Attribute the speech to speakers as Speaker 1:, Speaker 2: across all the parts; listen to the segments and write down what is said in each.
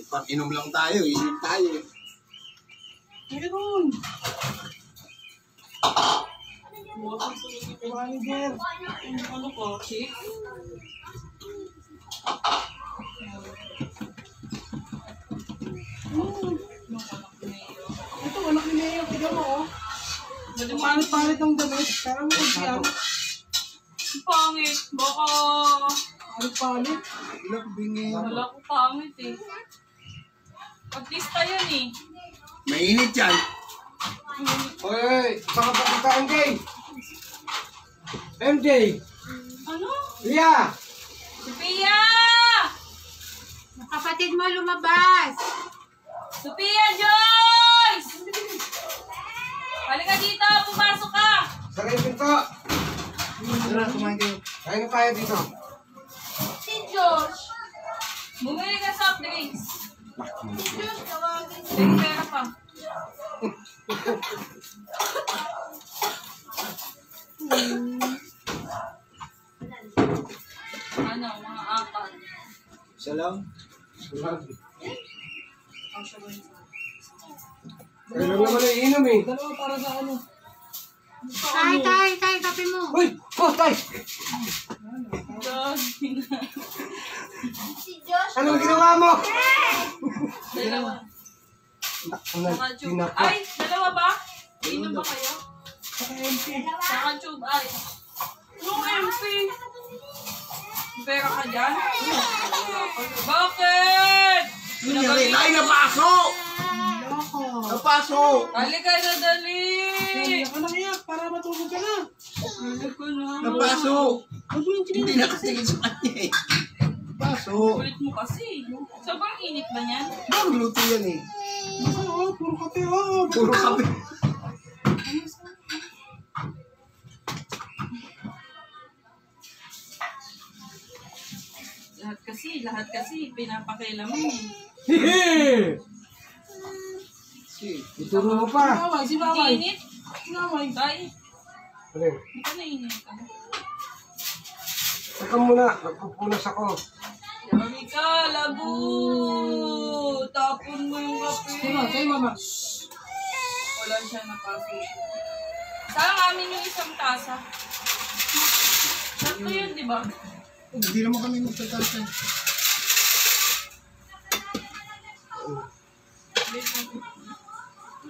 Speaker 1: Pag-inom lang tayo, inom tayo.
Speaker 2: Meron. Ano ko? Chick? Ito, anak ni Mayo. Tignan mo, oh. Palit-palit ng damit. Pero mo kung siya. Pangit. Baka... Palit-palit. Wala ko pangit eh. Artista yan eh.
Speaker 1: Mainit yan.
Speaker 3: Oy, baka pa kita MJ. MJ.
Speaker 2: Ano?
Speaker 3: Pia.
Speaker 2: Si Pia!
Speaker 4: Kapatid mo lumabas.
Speaker 2: Sophia Joyce! Halika dito, pumasok ka!
Speaker 3: Saka yung pinto.
Speaker 1: Tara, kumain kayo.
Speaker 3: Kain na tayo dito.
Speaker 2: Si Josh! Bumili ka soft drinks. Sige, pera pa. Ano, mga apat.
Speaker 1: Isa lang.
Speaker 3: Kaya lang naman ay inom eh.
Speaker 2: Dalawa para sa ano?
Speaker 4: Tay, kape mo.
Speaker 3: Uy! Oh, tay!
Speaker 2: Josh!
Speaker 3: Anong ginawa mo?
Speaker 2: Dalawa. Saka tube.
Speaker 3: Tinapa.
Speaker 2: Ay, dalawa ba? Inom ba kayo? Saka tube ay. Yung MP. Pera ka dyan? Bakit?
Speaker 1: Ay, napaso! Napaso!
Speaker 2: Halika na dali!
Speaker 5: Ako na kaya, para matulog ka na.
Speaker 2: Halika na.
Speaker 1: Napaso! Hindi nakatingin sa kanya eh. Napaso!
Speaker 2: Kulit mo kasi. Sobrang init ba niyan?
Speaker 1: Ang luto yan eh.
Speaker 5: Oo, puro kape, oo.
Speaker 1: Puro kape.
Speaker 2: Lahat kasi, pinapakailan mo eh.
Speaker 3: Hehe! Ituro mo pa.
Speaker 5: Sinaway, sinaway.
Speaker 2: Init?
Speaker 5: Sinaway.
Speaker 2: Tay,
Speaker 3: Ano?
Speaker 2: hindi ka nainit ka.
Speaker 3: Saka muna, nagpupunas ako.
Speaker 2: Yari ka, labu! Tapon mo yung kape.
Speaker 5: Sa'yo, mama.
Speaker 2: Wala siya napasok. Saan amin yung isang tasa? Sakto yun, di ba?
Speaker 1: Hindi naman kami magtatasa.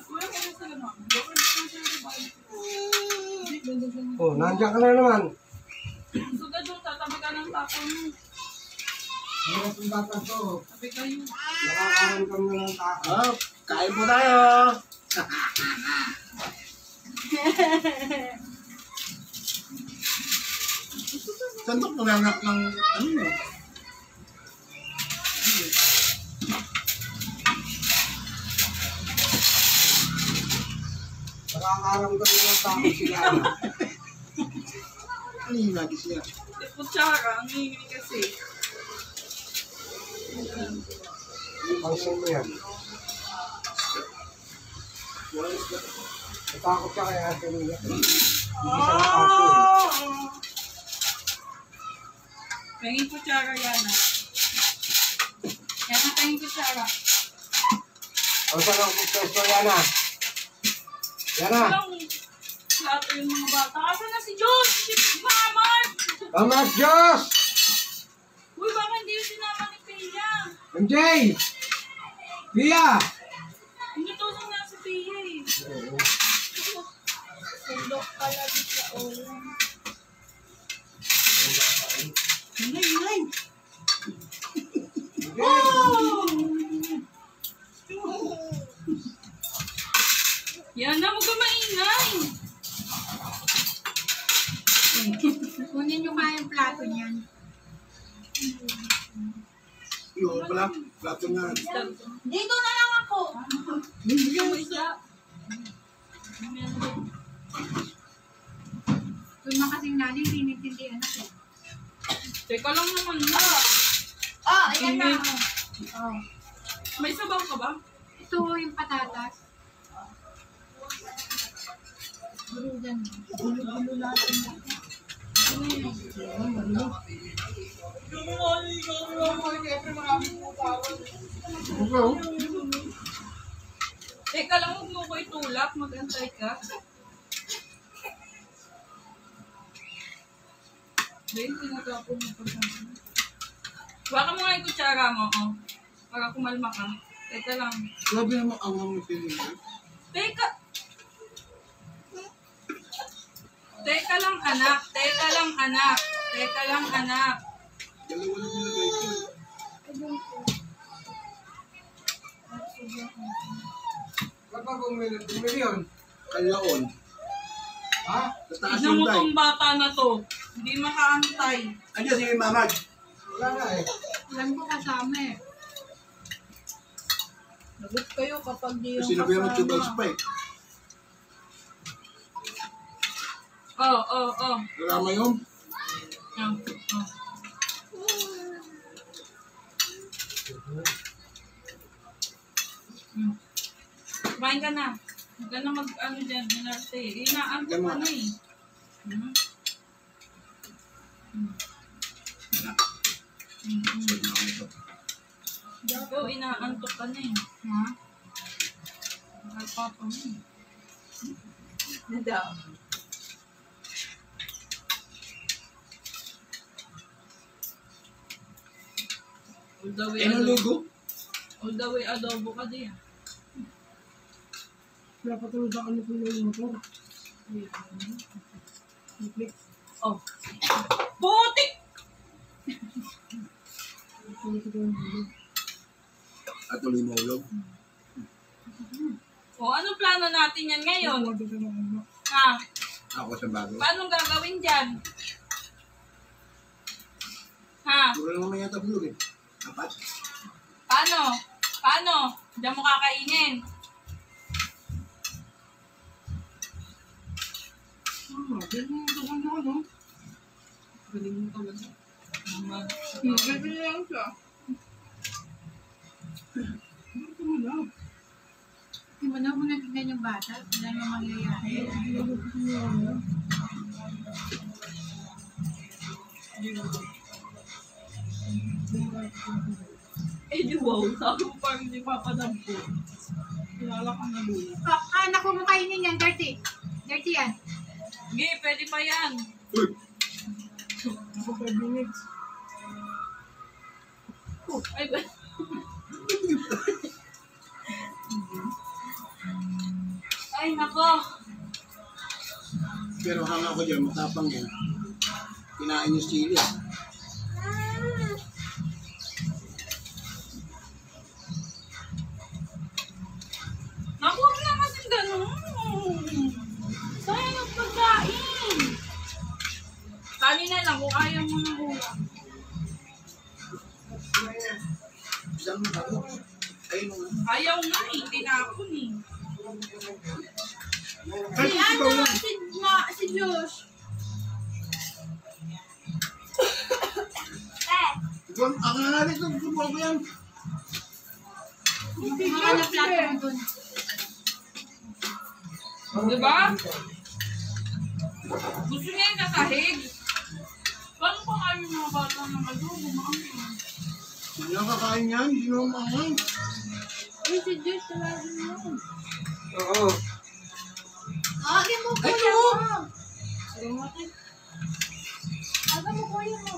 Speaker 2: Kuya, kaya sila ma'am. Bakit naman sila diba?
Speaker 3: Oh, nandiyan ka na naman.
Speaker 2: Suga doon, tatabi ka ng tapon mo.
Speaker 3: Hirap yung bata to.
Speaker 2: Tabi kayo.
Speaker 3: Nakakaroon kami na ng tako.
Speaker 1: Ah, kain po tayo! Santok nanganak ng ano yun?
Speaker 3: Nakakaroon kami ng tako sila.
Speaker 1: Ano yung lagi siya?
Speaker 2: Kutsara, ang hingi kasi.
Speaker 3: Pansin mo yan. Natakot ka kaya ate niya. Hindi siya nakaso eh.
Speaker 2: Pahingin kutsara yan ah. Yan ang pahingin kutsara.
Speaker 3: Ang sarang pagpeso yan ah. Yan ah.
Speaker 2: Walang plato yung mga bata. Asa na si Josh? Si Mama!
Speaker 3: Tamas Diyos!
Speaker 2: Uy, baka hindi yung sinama ni Pia.
Speaker 3: MJ! Pia!
Speaker 2: Inutusan na si Pia eh. Sundok pala sa ulo.
Speaker 5: Inay, inay.
Speaker 2: Yan na, huwag ka maingay.
Speaker 4: Kunin nyo kaya yung plato niyan.
Speaker 1: Yun pala, plato nga.
Speaker 4: Dito na lang ako.
Speaker 2: Bigyan mo isa.
Speaker 4: Kung makasing nanin, tinitindihan ako.
Speaker 2: Teka lang naman na.
Speaker 4: Oh, ayan na.
Speaker 2: Oh. May sabaw ka ba?
Speaker 4: Ito yung patatas. Gulo dyan. Gulo natin.
Speaker 2: Teka lang, huwag mo ko itulak. Mag-antay ka. Babe, tinatapon mo pa siya. Baka mo nga yung kutsara mo, oh. Para kumalma ka. Teka lang.
Speaker 1: Grabe naman ang mga pinili.
Speaker 2: Teka! Teka lang, anak. Teka lang, anak. Teka lang, anak.
Speaker 1: Dalawa na binigay ko.
Speaker 3: Ba't ba bumili yun?
Speaker 1: Kalaon.
Speaker 3: Ha?
Speaker 1: Tataas
Speaker 2: Tignan
Speaker 1: yung
Speaker 2: mo
Speaker 1: day.
Speaker 2: tong bata na to. Hindi makaantay.
Speaker 1: Ano sige mamag?
Speaker 3: Wala na eh.
Speaker 4: Alam ko kasama eh.
Speaker 2: Lagot kayo kapag di yung
Speaker 1: Kasi nabiyan mo tubig
Speaker 2: kasama.
Speaker 1: spike.
Speaker 2: Oh.
Speaker 1: Drama yun.
Speaker 2: Oh. Kumain ka na. Huwag ka na mag-ano dyan, minarte. Inaanto ka na eh. Ikaw, inaanto ka na eh. Ha? Ay, papa mo. Hindi. All the way
Speaker 1: Ano
Speaker 2: adobo.
Speaker 1: lugo?
Speaker 2: All the way adobo ka din.
Speaker 5: Napatulog sa ano kung yung motor.
Speaker 2: Oh. Putik!
Speaker 1: At tuloy mo ulog.
Speaker 2: O, ano plano natin yan ngayon? Ha?
Speaker 1: Ako sa bago.
Speaker 2: Paano gagawin dyan? Ha?
Speaker 1: Puro lang naman yata bulog eh. Apat.
Speaker 2: Paano? Paano? Diyan mo kakainin. Galing mo talaga. Galing lang siya.
Speaker 4: Hindi mo na muna tignan yung bata. Wala nang mangyayari.
Speaker 2: Eh, di wow. Sabi mo parang hindi papadampo. Kilala ka na doon.
Speaker 4: Anak ko mo kainin yan. Dirty. Dirty yan.
Speaker 2: Sige, pwede pa yan.
Speaker 1: Uy!
Speaker 5: Ako 5 minutes.
Speaker 2: Ay, ba? Ay, nako.
Speaker 1: Pero hanga ko dyan, matapang yan. Kinain yung sili.
Speaker 2: Naku, huwag na kasing ganun. Sayang ang pagkain. Kanin na lang kung ayaw mo na hula.
Speaker 1: Isang bago. Ayun mo.
Speaker 2: Ayaw nga eh, tinapon eh.
Speaker 1: Ay, ikaw lang.
Speaker 2: Si Josh.
Speaker 1: Ikaw, ako na nga rin itong subukan ko yan.
Speaker 4: Mga na plato mo dun.
Speaker 2: Diba? Gusto niya yung nasahig. Paano pa kayo mga bata ng adobo, mami?
Speaker 1: Hindi na kakain yan, hindi na umangan.
Speaker 2: Ay, si Josh, tawagin mo.
Speaker 3: Oo.
Speaker 4: Agin mo po
Speaker 1: Ay,
Speaker 4: yan
Speaker 1: oo.
Speaker 4: mo.
Speaker 2: Salamat.
Speaker 4: Agin mo po yan mo.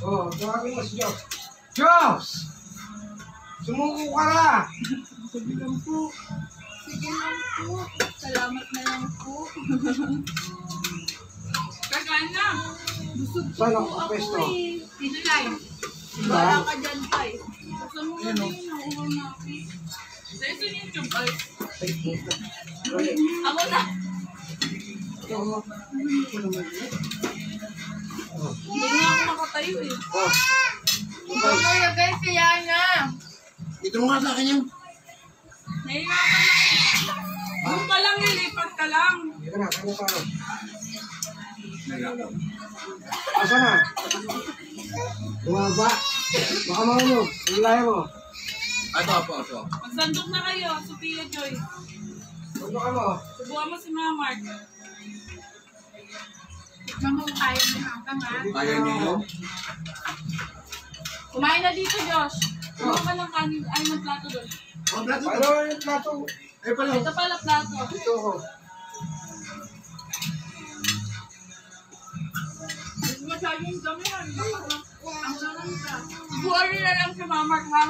Speaker 3: Oo, tawagin mo si Josh. Josh! Sumuko ka na!
Speaker 5: Sabi lang po.
Speaker 2: Sige lang po. Salamat na lang po. Kakain na. Busog po
Speaker 3: Saan
Speaker 2: po
Speaker 3: ako
Speaker 2: ako
Speaker 3: pwesto?
Speaker 2: eh.
Speaker 4: Dito tayo.
Speaker 2: Wala ka dyan pa eh. Gusto mo na din, nakuha na ako. Dahil sa YouTube ay,
Speaker 3: Ay, puta.
Speaker 2: ako na. Hindi nga ako nakatayo eh.
Speaker 3: Oh.
Speaker 4: Kaya guys, kaya na.
Speaker 1: Ito mo nga sa akin yan.
Speaker 2: Nahihirapan na eh. Doon ka lang, nilipat ka lang.
Speaker 3: Dito na, kanya pa. Asa na? Tumaba. Baka mahulog. Ilaya mo.
Speaker 1: Ito.
Speaker 2: Magsandok na kayo, Sophia Joy.
Speaker 3: Huwag ka mo.
Speaker 2: Subuhan mo si Mama Mark.
Speaker 4: Tikman mo kung kaya mo hanggang ha.
Speaker 1: Kaya niya yun?
Speaker 2: Kumain na dito, Josh. Kuha ka ng kanin. Ay, ng plato doon.
Speaker 1: Oh, plato
Speaker 3: Ano
Speaker 1: to.
Speaker 3: yung plato?
Speaker 1: Eh pala.
Speaker 2: Ito pala plato.
Speaker 3: Ito ko.
Speaker 2: Masyadong damihan. Ang sarang ka. Buwan nyo na lang si Mamart, ha?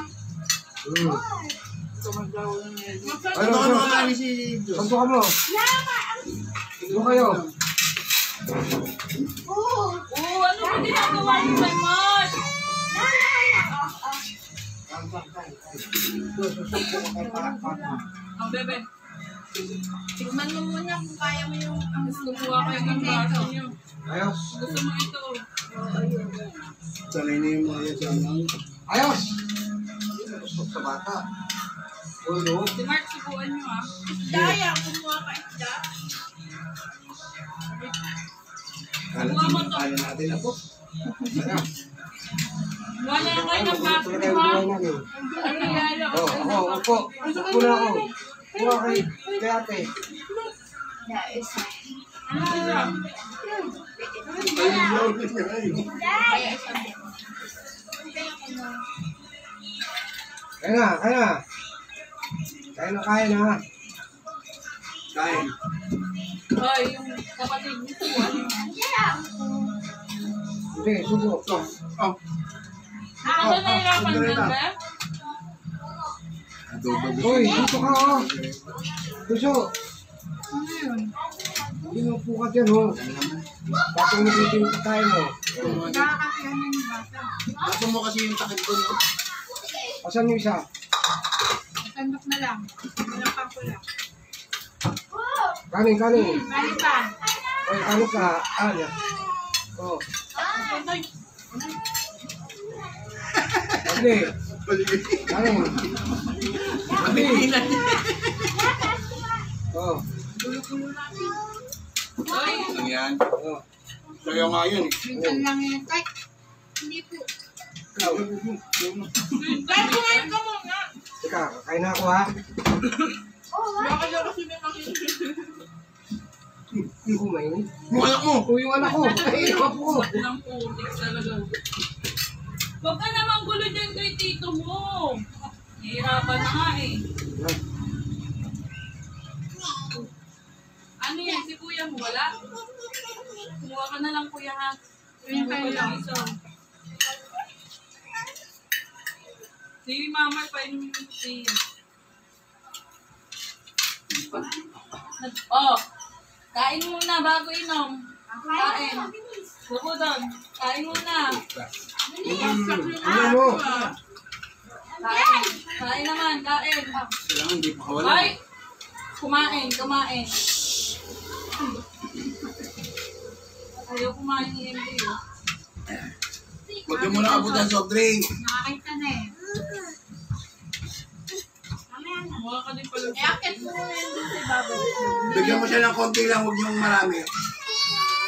Speaker 1: Ano ka mga kani si Diyos?
Speaker 3: Santo ka mo. Ito kayo.
Speaker 2: Oo, ano ba ginagawa niyo kay Mart? Ang bebe.
Speaker 4: Tikman mo muna kung kaya mo yung ang
Speaker 2: Kukuha kayo ng baso niyo.
Speaker 3: Ayos.
Speaker 2: Gusto mo ito.
Speaker 1: Sanay na yung mga yan sa angang.
Speaker 3: Ayos. Gusto sa bata. Ulo.
Speaker 2: Si Mart, subuan niyo, ha?
Speaker 4: Daya, kumuha ka isda.
Speaker 1: Kala
Speaker 2: Buwa mo to.
Speaker 1: kaya natin ako.
Speaker 2: Buwan na lang kayo ng baso
Speaker 3: Ito
Speaker 2: niyo,
Speaker 3: kayo
Speaker 2: ha?
Speaker 3: buwan namin.
Speaker 2: Ano nangyari?
Speaker 3: Oh, ako, upo. Upo na ako. Upo kay ate.
Speaker 2: Ano sila?
Speaker 1: Ayun yun.
Speaker 2: Kaya isa.
Speaker 3: Kaya na, kaya na. Kaya na.
Speaker 1: Kain.
Speaker 2: Hoy, yung kapatid niyo, subuan niyo.
Speaker 3: Hindi, subo.
Speaker 1: Oh.
Speaker 2: Ano nahirapan
Speaker 1: sandali
Speaker 2: din,
Speaker 1: lang.
Speaker 2: be?
Speaker 1: Adobo.
Speaker 3: Uy, dito ka oh. Puso.
Speaker 4: Ano yun?
Speaker 3: Pinupukat yan oh. Bakit nabitin ka tayo mo?
Speaker 4: Nakakasiyan na yung bata.
Speaker 1: Gusto mo kasi yung takip ko, no?
Speaker 3: Asan yung isa?
Speaker 4: Sandok na lang. Walang pangkula.
Speaker 3: Kanin.
Speaker 4: Bali pa.
Speaker 3: Uy, kanin ka. Yan. Oh. Pagli. Kanin. Pagli. Oh.
Speaker 2: Hoy,
Speaker 1: Ano yan?
Speaker 3: Oh.
Speaker 1: Kaya nga yan eh.
Speaker 4: Minsan lang yun. Ay, hindi po.
Speaker 2: dahil kumain ka muna.
Speaker 3: Teka, kain na ako ha.
Speaker 2: Baka daw kasi may makikita.
Speaker 3: Yung kumain.
Speaker 1: Yung anak mo!
Speaker 3: Oh, yung anak ko. Ay, yung apo ko.
Speaker 2: Ng putik talaga. Huwag ka naman gulo dyan kay tito mo. Hihirapan na nga eh. Ano yan? Si kuya mo wala? Kumuha ka na lang kuya ha.
Speaker 4: Yung kayo lang.
Speaker 2: Si mama pa inumin mo si Oh, kain muna bago inom. Kain. Buko doon. Kain muna.
Speaker 3: Ano mo?
Speaker 2: Kain. Kain naman, kain.
Speaker 1: Kailangan hindi pa kawala.
Speaker 2: Ay! Kumain. Ayaw kumain ni MJ.
Speaker 1: Huwag mo na abot ang soft drink.
Speaker 4: Nakakita na eh.
Speaker 2: Mukha ka din pala.
Speaker 4: Eh, akit mo na yun doon sa ibabaw.
Speaker 1: Bigyan mo siya ng konti lang, huwag yung marami.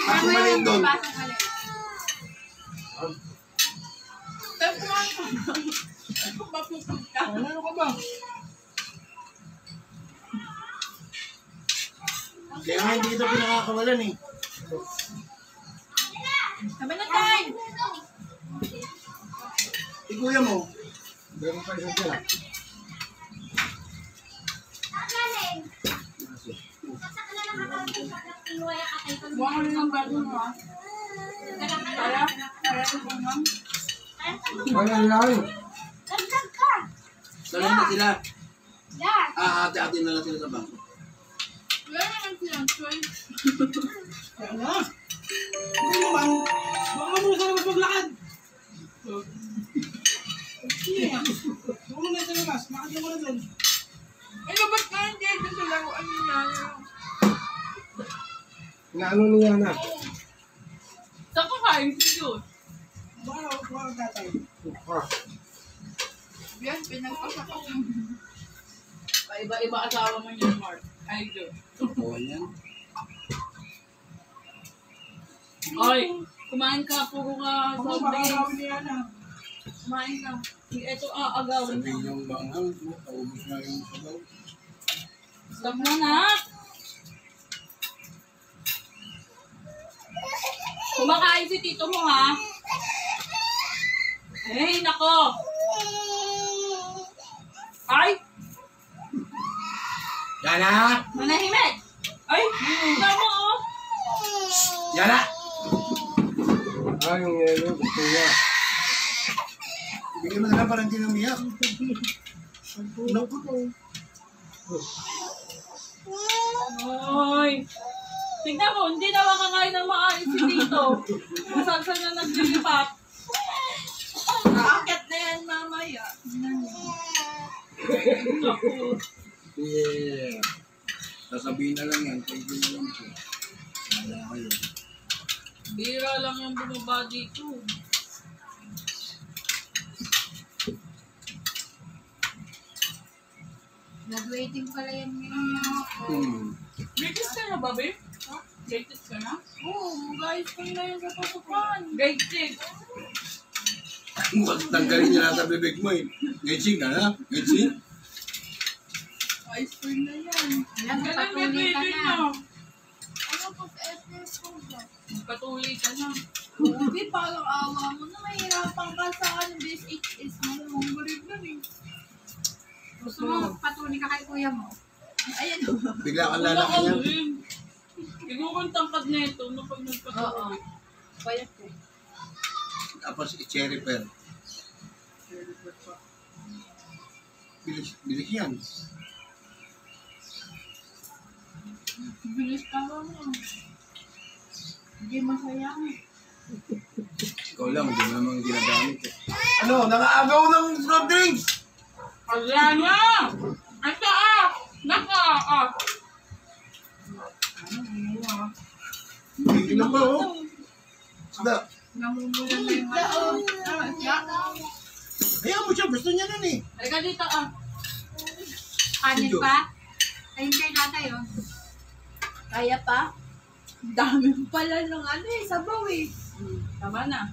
Speaker 1: Ako maliit doon.
Speaker 4: Pasok mali.
Speaker 2: Tapos kumain ka. Mapupag ka.
Speaker 3: Ano ka ba?
Speaker 1: Kaya nga hindi kita pinakakawalan eh.
Speaker 2: Sabi na tayo.
Speaker 1: Si kuya mo.
Speaker 3: Meron pa isang dyan.
Speaker 2: Buwan mo rin ang bago mo ha. Kaya? Kaya ko kung ma'am.
Speaker 3: Wala lang.
Speaker 1: Sanay na sila. Ate-ate na lang sila sa bangko.
Speaker 2: Wala naman silang choice.
Speaker 5: Kaya na. Hindi naman. Baka mo sa labas maglakad. Sige nga. Baka mo na sa labas. Makati mo na doon.
Speaker 2: Eh, ba't ka hindi ito sa laruan niya?
Speaker 3: Inaano niya na.
Speaker 2: Saan ka kain si Diyos?
Speaker 5: Baka tatay.
Speaker 3: Ah.
Speaker 2: Yan, pinagpasak ko. Paiba-iba asawa mo niya, Mark. Ay, Diyos.
Speaker 1: Oo yan.
Speaker 2: Oy, kumain ka, puro ka
Speaker 5: Ako
Speaker 2: soft
Speaker 5: baka
Speaker 2: drinks.
Speaker 5: gawin niya na.
Speaker 2: Kumain ka. Ito aagawin
Speaker 1: Sabihin
Speaker 2: mo.
Speaker 1: yung banghang, naubos na yung sabaw.
Speaker 2: Stop mo na. Kumakain si tito mo, ha? Eh, nako. Ay!
Speaker 3: Yana!
Speaker 2: Manahimik! Ay! Tama, oh!
Speaker 3: Yana! Yung yelo, gusto niya.
Speaker 1: Bigyan mo na lang parang hindi namiyak.
Speaker 2: Ay! Tingnan mo, hindi na makakain ng maayos si tito. Masalsal na naglilipat. Akit na yan mamaya. Naku.
Speaker 1: Yeah. Sasabihin na lang yan. Thank you na lang po. Wala kayo.
Speaker 2: Bira lang yung bumaba dito.
Speaker 4: Nag-waiting pala yan ngayon.
Speaker 2: Latest ka na ba, babe? Ha? Latest ka na? Oo, guys, kung na yun sa pasukan. Grade 6.
Speaker 1: Huwag tanggalin niya lang sa bibig mo eh. Ngitsing ka na? Ngitsing?
Speaker 2: Ice cream na yan.
Speaker 4: Alam mo, patuloy ka na.
Speaker 2: Ano pag FF ko ba? Patuloy ka na. Grabe, parang awa mo na. Mahirapan ka sa ano, this is mo. Mongolid na eh.
Speaker 4: Gusto mo, patuloy ka kay kuya mo.
Speaker 2: Ayan.
Speaker 1: Bigla kang lalaki niya.
Speaker 2: Siguro ang tangkad na ito na pag nagpatuloy. Payat ko.
Speaker 1: Tapos i-cherry pear. Bilis yan.
Speaker 2: Bilis pa mo. Hindi masaya.
Speaker 1: Ikaw lang, hindi mo naman ginagamit eh. Ano, nakaagaw ng soft drinks!
Speaker 2: Wala na! Asa ah! Naka ah!
Speaker 1: Hindi na ba oh? Sada.
Speaker 2: Namumulan na yung
Speaker 1: Ayaw mo siya, gusto niya nun eh.
Speaker 2: Halika dito ah!
Speaker 4: Kanin pa? Ayun kayo natay, oh.
Speaker 2: Kaya pa? Dami pala ng ano eh, sabaw eh. Tama na.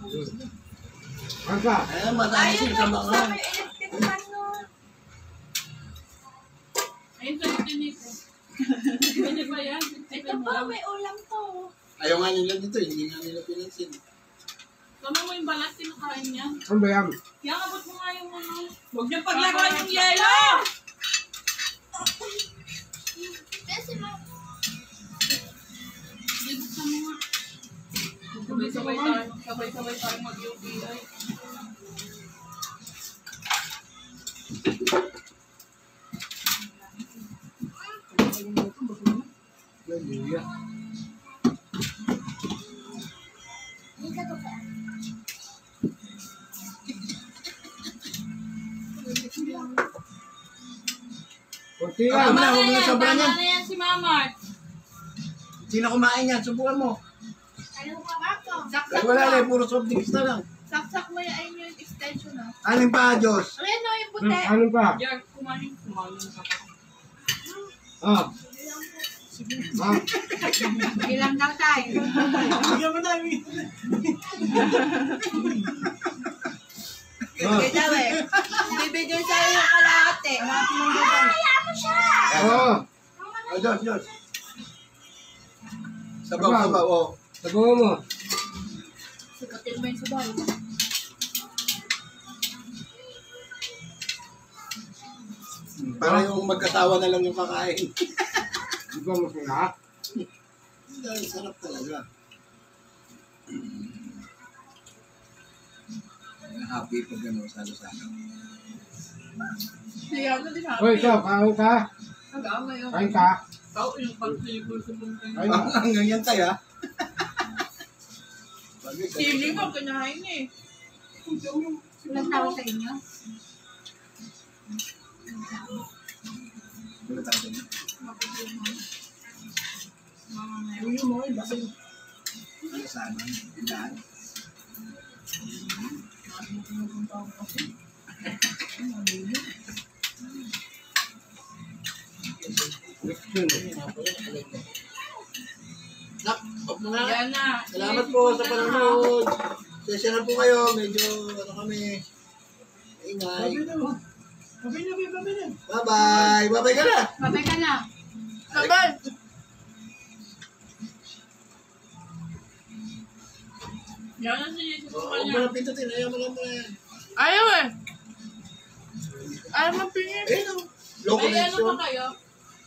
Speaker 3: Ang ka?
Speaker 1: Ayaw, matali siya sa mga.
Speaker 2: electric fan nun. Ayun sa nito. Pwede ba yan? Ito pa, may ulam to.
Speaker 1: Ayaw nga nila dito, hindi nga nila pinansin.
Speaker 2: Tama mo yung balat, kinakain niya.
Speaker 3: Ano ba yan?
Speaker 2: Kaya abot mo nga yung ano. Huwag niyo paglaruan yung yelo! Buksan mo nga. Sabay-sabay tayo mag-UPI.
Speaker 3: Hallelujah. Kunti lang.
Speaker 1: Tama na, huwag mo na sobrang yan.
Speaker 2: Tama na yan si Mamart.
Speaker 1: Sino kumain yan? Subukan mo.
Speaker 4: Ano ka ba ito?
Speaker 1: Ay, wala na, puro soft drinks na lang.
Speaker 2: Saksak mo yung extension ah.
Speaker 1: Aling pa, Diyos.
Speaker 2: Ayan o, yung puti.
Speaker 3: Ano pa?
Speaker 2: Yan, kumain ka pa.
Speaker 3: Ah. Ah.
Speaker 4: Bilang daw tayo.
Speaker 5: Bigyan mo namin.
Speaker 3: Ah.
Speaker 2: daw eh. Bibigyan sa'yo yung kalahati.
Speaker 3: Oh.
Speaker 1: Oh, Diyos, Diyos. Sabaw, sabaw, oh.
Speaker 3: Sabaw mo.
Speaker 2: Sipatin mo yung sabaw.
Speaker 1: Para yung magkatawa na lang yung kakain.
Speaker 3: Di ba masaya?
Speaker 1: Ang sarap talaga. Happy pag gano'n, salo-salo.
Speaker 2: Kaya na din
Speaker 3: Hoy, ikaw, kain ka.
Speaker 2: Nag-aamay ako.
Speaker 3: Kain ka.
Speaker 2: Tao yung pag-silipol sa buntay.
Speaker 3: Kain ka.
Speaker 1: Hanggang yan tayo, ha?
Speaker 2: Sili mo, kinahain eh.
Speaker 4: Ilang tao sa inyo?
Speaker 5: Uyo mo, basta
Speaker 1: Ano sana? Tindahan. Nak, wag mo na.
Speaker 2: Yan na.
Speaker 1: Salamat po sa panonood. Sesya na po kayo. Medyo ano kami. Ingay.
Speaker 5: sabi na. Sabi na.
Speaker 1: Bye-bye. Bye-bye ka na.
Speaker 4: Babay ka na.
Speaker 2: Sabay! Yan na si Jesus
Speaker 1: Huwag
Speaker 2: kanya.
Speaker 1: mo na pindutin. Ayaw mo lang pala yan.
Speaker 2: Ayaw eh. Ayaw mapingin.
Speaker 1: Eh, no. Low
Speaker 2: May ano
Speaker 1: connection.
Speaker 2: pa kayo?